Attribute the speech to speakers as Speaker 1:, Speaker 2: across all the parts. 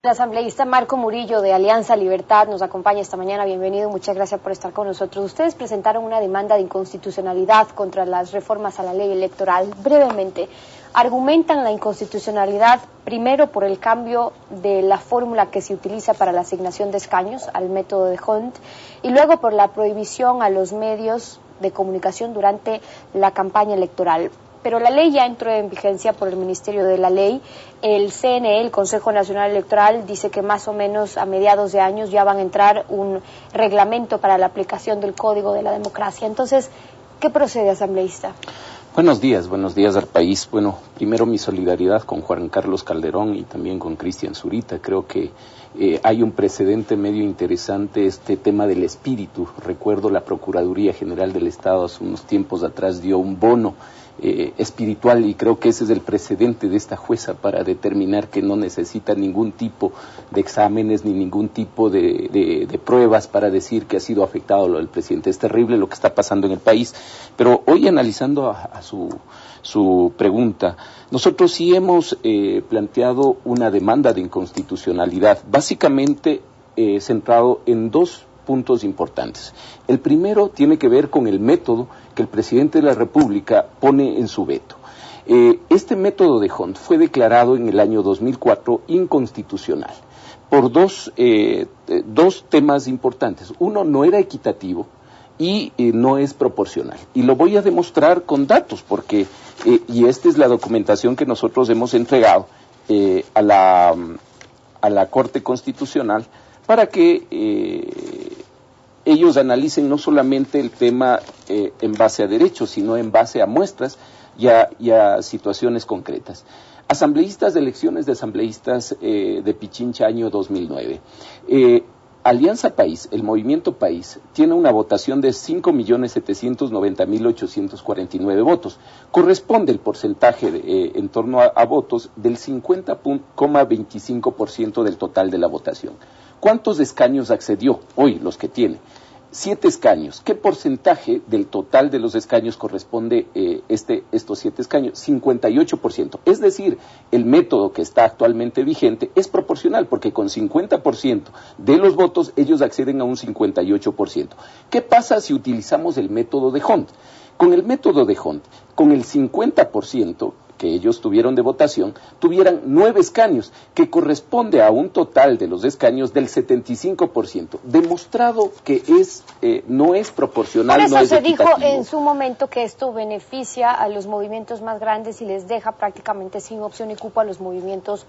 Speaker 1: El asambleísta Marco Murillo de Alianza Libertad nos acompaña esta mañana. Bienvenido, muchas gracias por estar con nosotros. Ustedes presentaron una demanda de inconstitucionalidad contra las reformas a la ley electoral. Brevemente, argumentan la inconstitucionalidad primero por el cambio de la fórmula que se utiliza para la asignación de escaños al método de Hont y luego por la prohibición a los medios de comunicación durante la campaña electoral. Pero la ley ya entró en vigencia por el Ministerio de la Ley. El CNE, el Consejo Nacional Electoral, dice que más o menos a mediados de años ya van a entrar un reglamento para la aplicación del Código de la Democracia. Entonces, ¿qué procede, asambleísta?
Speaker 2: Buenos días al país. Bueno, primero mi solidaridad con Juan Carlos Calderón y también con Cristian Zurita. Creo que hay un precedente medio interesante, este tema del espíritu. Recuerdo la Procuraduría General del Estado hace unos tiempos atrás dio un bono espiritual y creo que ese es el precedente de esta jueza para determinar que no necesita ningún tipo de exámenes ni ningún tipo de pruebas para decir que ha sido afectado lo del presidente. Es terrible lo que está pasando en el país, pero hoy analizando a su pregunta, nosotros sí hemos planteado una demanda de inconstitucionalidad, básicamente centrado en dos puntos importantes. El primero tiene que ver con el método que el presidente de la República pone en su veto. Este método de Hont fue declarado en el año 2004 inconstitucional por dos temas importantes. Uno, no era equitativo y no es proporcional. Y lo voy a demostrar con datos, porque, y esta es la documentación que nosotros hemos entregado a la Corte Constitucional para que ellos analicen no solamente el tema en base a derechos, sino en base a muestras y a situaciones concretas. Asambleístas de elecciones de asambleístas de Pichincha año 2009. Alianza País, el Movimiento País, tiene una votación de 5.790.849 votos. Corresponde el porcentaje en torno a votos del 50,25% del total de la votación. ¿Cuántos escaños accedió hoy los que tiene? 7 escaños. ¿Qué porcentaje del total de los escaños corresponde estos 7 escaños? 58%. Es decir, el método que está actualmente vigente es proporcional, porque con 50% de los votos ellos acceden a un 58%. ¿Qué pasa si utilizamos el método de Hont? Con el método de Hont, con el 50% que ellos tuvieron de votación, tuvieran 9 escaños, que corresponde a un total de los escaños del 75%, demostrado que no es proporcional.
Speaker 1: Por eso
Speaker 2: no es
Speaker 1: se
Speaker 2: equitativo.
Speaker 1: dijo en su momento que esto beneficia a los movimientos más grandes y les deja prácticamente sin opción y cupo a los movimientos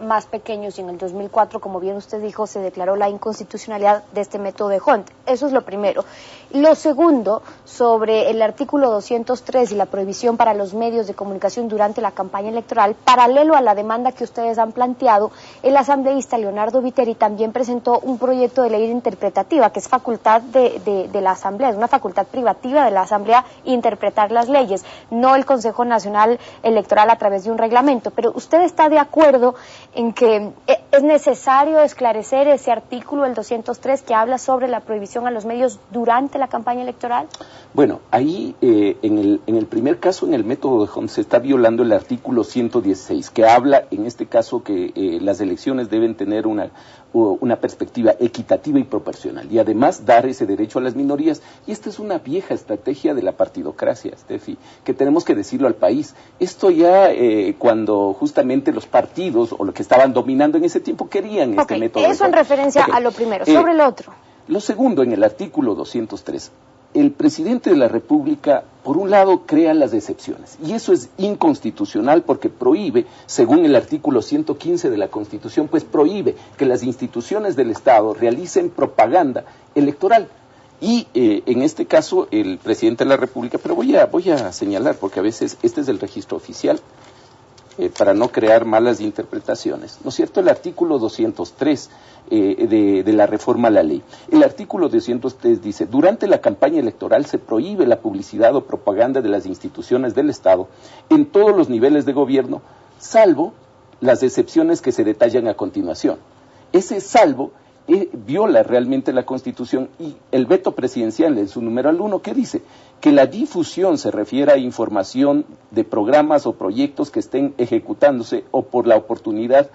Speaker 1: más pequeños, y en el 2004, como bien usted dijo, se declaró la inconstitucionalidad de este método de Hont. Eso es lo primero. Lo segundo, sobre el artículo 203 y la prohibición para los medios de comunicación durante la campaña electoral, paralelo a la demanda que ustedes han planteado, el asambleísta Leonardo Viteri también presentó un proyecto de ley interpretativa, que es facultad de la Asamblea, es una facultad privativa de la Asamblea interpretar las leyes, no el Consejo Nacional Electoral a través de un reglamento. Pero ¿usted está de acuerdo en que es necesario esclarecer ese artículo, el 203, que habla sobre la prohibición a los medios durante la campaña electoral?
Speaker 2: Bueno, ahí en el primer caso, en el método de Hont, se está violando el artículo 116, que habla en este caso que las elecciones deben tener una perspectiva equitativa y proporcional, y además dar ese derecho a las minorías. Y esta es una vieja estrategia de la partidocracia, Steffi, que tenemos que decirlo al país. Esto ya cuando justamente los partidos o los que estaban dominando en ese tiempo querían este método.
Speaker 1: Eso en referencia a lo primero. Sobre el otro.
Speaker 2: Lo segundo, en el artículo 203, el presidente de la República, por un lado, crea las excepciones, y eso es inconstitucional porque prohíbe, según el artículo 115 de la Constitución, pues prohíbe que las instituciones del Estado realicen propaganda electoral. Y en este caso, el presidente de la República, pero voy a señalar, porque a veces este es el registro oficial, para no crear malas interpretaciones, ¿no es cierto? El artículo 203 de la reforma a la ley. El artículo 203 dice: durante la campaña electoral se prohíbe la publicidad o propaganda de las instituciones del Estado en todos los niveles de gobierno, salvo las excepciones que se detallan a continuación. Ese salvo viola realmente la Constitución, y el veto presidencial en su numeral 1, ¿qué dice? Que la difusión se refiere a información de programas o proyectos que estén ejecutándose o por la oportunidad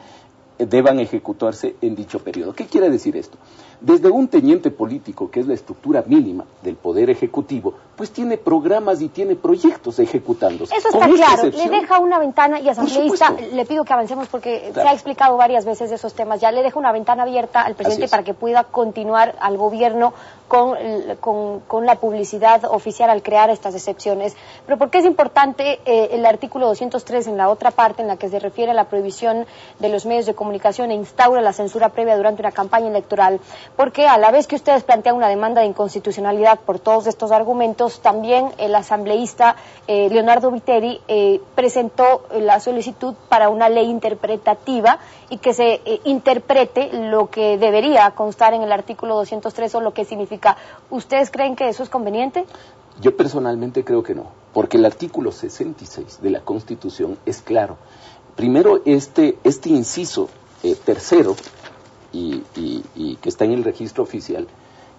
Speaker 2: deban ejecutarse en dicho periodo. ¿Qué quiere decir esto? Desde un teniente político, que es la estructura mínima del Poder Ejecutivo, pues tiene programas y tiene proyectos ejecutándose.
Speaker 1: Eso está claro, le deja una ventana, y asambleísta, le pido que avancemos porque se ha explicado varias veces de esos temas, ya le deja una ventana abierta al presidente para que pueda continuar al gobierno con la publicidad oficial al crear estas excepciones. Pero ¿por qué es importante el artículo 203 en la otra parte, en la que se refiere a la prohibición de los medios de comunicación e instaura la censura previa durante una campaña electoral? Porque a la vez que ustedes plantean una demanda de inconstitucionalidad por todos estos argumentos, también el asambleísta Leonardo Viteri presentó la solicitud para una ley interpretativa y que se interprete lo que debería constar en el artículo 203 o lo que significa. ¿Ustedes creen que eso es conveniente?
Speaker 2: Yo personalmente creo que no, porque el artículo 66 de la Constitución es claro. Primero, este inciso tercero, y que está en el registro oficial,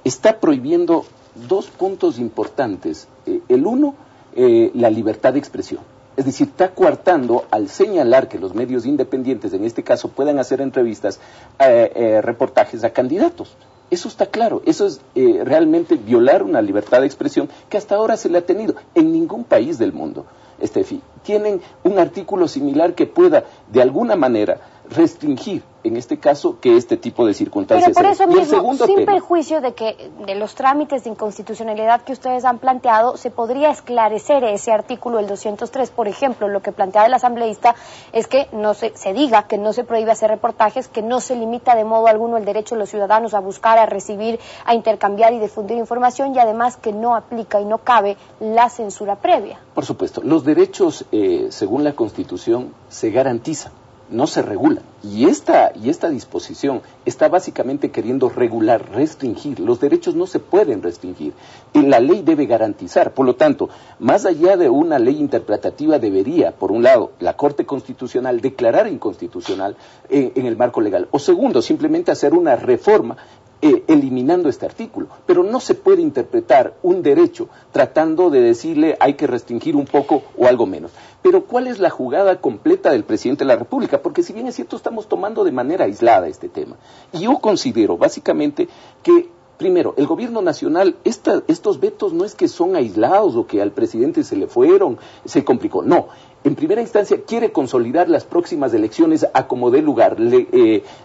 Speaker 2: está prohibiendo dos puntos importantes. El uno, la libertad de expresión. Es decir, está coartando al señalar que los medios independientes, en este caso, puedan hacer entrevistas, reportajes a candidatos. Eso está claro, eso es realmente violar una libertad de expresión que hasta ahora se le ha tenido en ningún país del mundo. Estefi, tienen un artículo similar que pueda, de alguna manera, restringir, en este caso, que este tipo de circunstancias...
Speaker 1: Pero por eso mismo, sin perjuicio de que de los trámites de inconstitucionalidad que ustedes han planteado, se podría esclarecer ese artículo, el 203, por ejemplo. Lo que plantea el asambleísta es que no se diga que no se prohíbe hacer reportajes, que no se limita de modo alguno el derecho de los ciudadanos a buscar, a recibir, a intercambiar y difundir información, y además que no aplica y no cabe la censura previa.
Speaker 2: Por supuesto, los derechos, según la Constitución, se garantizan, no se regulan. Y esta disposición está básicamente queriendo regular, restringir. Los derechos no se pueden restringir. Y la ley debe garantizar. Por lo tanto, más allá de una ley interpretativa, debería, por un lado, la Corte Constitucional declarar inconstitucional en el marco legal. O segundo, simplemente hacer una reforma eliminando este artículo, pero no se puede interpretar un derecho tratando de decirle hay que restringir un poco o algo menos. Pero ¿cuál es la jugada completa del presidente de la República? Porque si bien es cierto, estamos tomando de manera aislada este tema. Y yo considero básicamente que, primero, el gobierno nacional, estos vetos no es que son aislados o que al presidente se le fueron, se complicó, no. En primera instancia quiere consolidar las próximas elecciones a como dé lugar,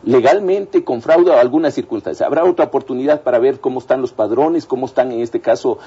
Speaker 2: legalmente, con fraude o alguna circunstancia. Habrá otra oportunidad para ver cómo están los padrones, cómo están en este caso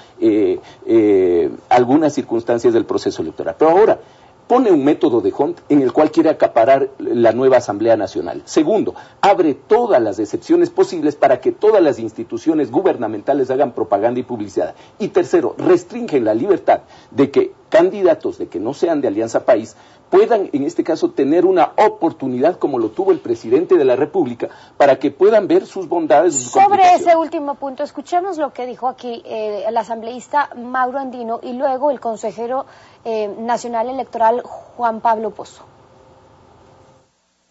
Speaker 2: algunas circunstancias del proceso electoral. Pero ahora pone un método de Hunt en el cual quiere acaparar la nueva Asamblea Nacional. Segundo, abre todas las excepciones posibles para que todas las instituciones gubernamentales hagan propaganda y publicidad. Y tercero, restringen la libertad de que candidatos de que no sean de Alianza País puedan, en este caso, tener una oportunidad como lo tuvo el presidente de la República para que puedan ver sus bondades y sus
Speaker 1: complicaciones. Sobre ese último punto, escuchemos lo que dijo aquí el asambleísta Mauro Andino y luego el consejero nacional electoral Juan Pablo Pozo.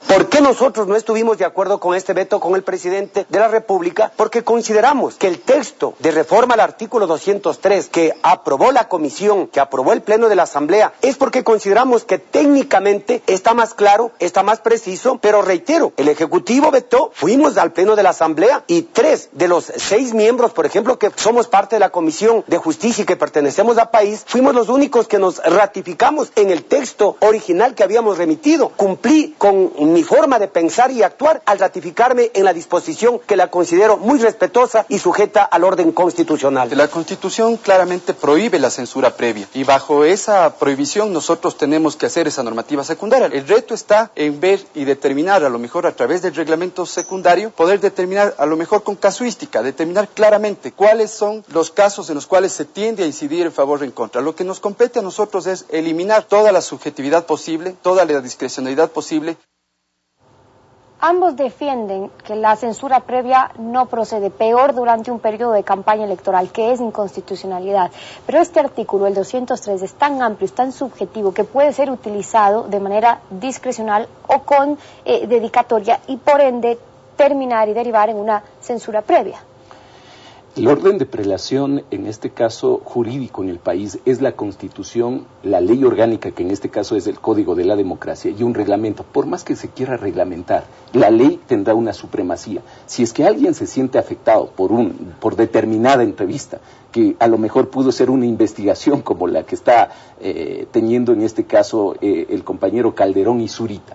Speaker 3: ¿Por qué nosotros no estuvimos de acuerdo con este veto con el presidente de la República? Porque consideramos que el texto de reforma al artículo 203 que aprobó la comisión, que aprobó el pleno de la Asamblea, es porque consideramos que técnicamente está más claro, está más preciso, pero reitero, el Ejecutivo vetó, fuimos al pleno de la Asamblea y 3 de los 6 miembros, por ejemplo, que somos parte de la Comisión de Justicia y que pertenecemos a País, fuimos los únicos que nos ratificamos en el texto original que habíamos remitido. Cumplí con mi forma de pensar y actuar al ratificarme en la disposición que la considero muy respetuosa y sujeta al orden constitucional.
Speaker 4: La Constitución claramente prohíbe la censura previa y bajo esa prohibición nosotros tenemos que hacer esa normativa secundaria. El reto está en ver y determinar, a lo mejor a través del reglamento secundario, poder determinar, a lo mejor con casuística, determinar claramente cuáles son los casos en los cuales se tiende a incidir en favor o en contra. Lo que nos compete a nosotros es eliminar toda la subjetividad posible, toda la discrecionalidad posible.
Speaker 1: Ambos defienden que la censura previa no procede, peor durante un periodo de campaña electoral, que es inconstitucionalidad. Pero este artículo, el 203, es tan amplio, es tan subjetivo, que puede ser utilizado de manera discrecional o con dedicatoria y por ende terminar y derivar en una censura previa.
Speaker 2: El orden de prelación, en este caso jurídico en el país, es la Constitución, la ley orgánica, que en este caso es el Código de la Democracia, y un reglamento. Por más que se quiera reglamentar, la ley tendrá una supremacía. Si es que alguien se siente afectado por determinada entrevista, que a lo mejor pudo ser una investigación como la que está teniendo en este caso el compañero Calderón y Zurita,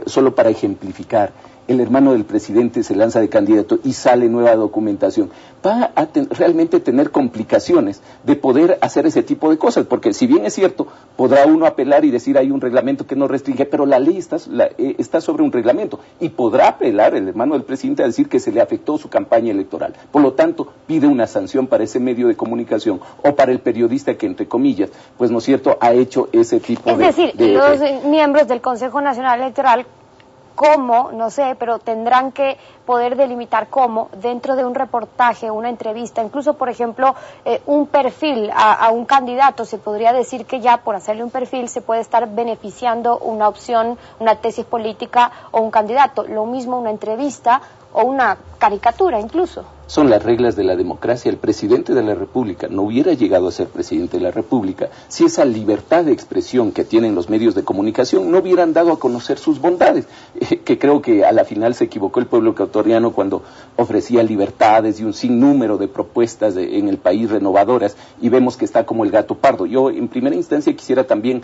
Speaker 2: solo para ejemplificar, el hermano del presidente se lanza de candidato y sale nueva documentación, va a realmente tener complicaciones de poder hacer ese tipo de cosas, porque si bien es cierto, podrá uno apelar y decir hay un reglamento que no restringe, pero la ley está sobre un reglamento, y podrá apelar el hermano del presidente a decir que se le afectó su campaña electoral. Por lo tanto, pide una sanción para ese medio de comunicación o para el periodista que, entre comillas, pues no es cierto, ha hecho ese tipo
Speaker 1: es decir, los miembros del Consejo Nacional Electoral, cómo, no sé, pero tendrán que poder delimitar cómo, dentro de un reportaje, una entrevista, incluso, por ejemplo, un perfil a un candidato, se podría decir que ya por hacerle un perfil se puede estar beneficiando una opción, una tesis política o un candidato. Lo mismo una entrevista o una caricatura incluso.
Speaker 2: Son las reglas de la democracia. El presidente de la República no hubiera llegado a ser presidente de la República si esa libertad de expresión que tienen los medios de comunicación no hubieran dado a conocer sus bondades, que creo que a la final se equivocó el pueblo ecuatoriano cuando ofrecía libertades y un sinnúmero de propuestas en el país renovadoras, y vemos que está como el gato pardo. Yo en primera instancia quisiera también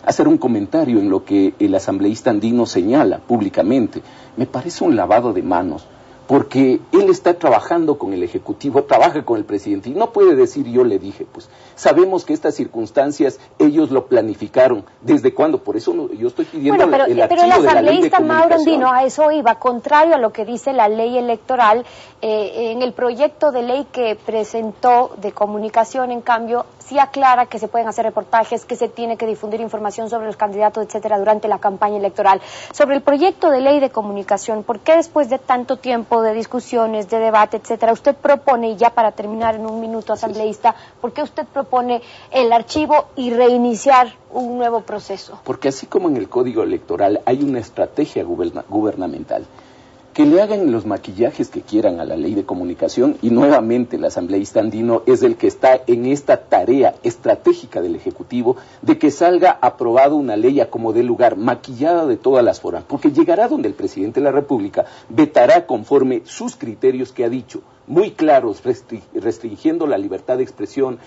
Speaker 2: hacer un comentario en lo que el asambleísta andino señala públicamente. Me parece un lavado de manos, porque él está trabajando con el Ejecutivo, trabaja con el presidente, y no puede decir yo le dije. Pues sabemos que estas circunstancias ellos lo planificaron. ¿Desde cuándo? Por eso yo estoy pidiendo el archivo de la ley de comunicación.
Speaker 1: Pero el asambleísta Mauro Andino a eso iba, contrario a lo que dice la ley electoral. En el proyecto de ley que presentó de comunicación, en cambio, sí aclara que se pueden hacer reportajes, que se tiene que difundir información sobre los candidatos, etcétera, durante la campaña electoral. Sobre el proyecto de ley de comunicación, ¿por qué después de tanto tiempo de discusiones, de debate, etcétera, usted propone, y ya para terminar en un minuto, asambleísta, ¿por qué usted propone el archivo y reiniciar un nuevo proceso?
Speaker 2: Porque así como en el Código Electoral hay una estrategia gubernamental, que le hagan los maquillajes que quieran a la ley de comunicación, y nuevamente el asambleísta andino es el que está en esta tarea estratégica del Ejecutivo de que salga aprobada una ley a como dé lugar, maquillada de todas las formas, porque llegará donde el presidente de la República vetará conforme sus criterios que ha dicho, muy claros, restringiendo la libertad de expresión,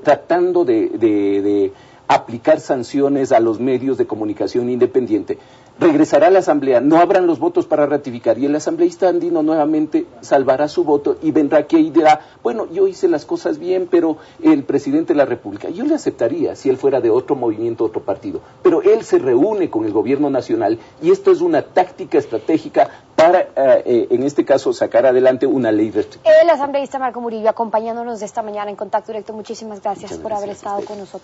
Speaker 2: tratando de aplicar sanciones a los medios de comunicación independiente. Regresará a la Asamblea, no habrán los votos para ratificar, y el asambleísta andino nuevamente salvará su voto y vendrá aquí y dirá, bueno, yo hice las cosas bien, pero el presidente de la República, yo le aceptaría si él fuera de otro movimiento, otro partido, pero él se reúne con el gobierno nacional, y esto es una táctica estratégica para, en este caso, sacar adelante una ley restrictiva.
Speaker 1: El asambleísta Marco Murillo, acompañándonos de esta mañana en Contacto Directo, muchísimas gracias por haber estado con nosotros.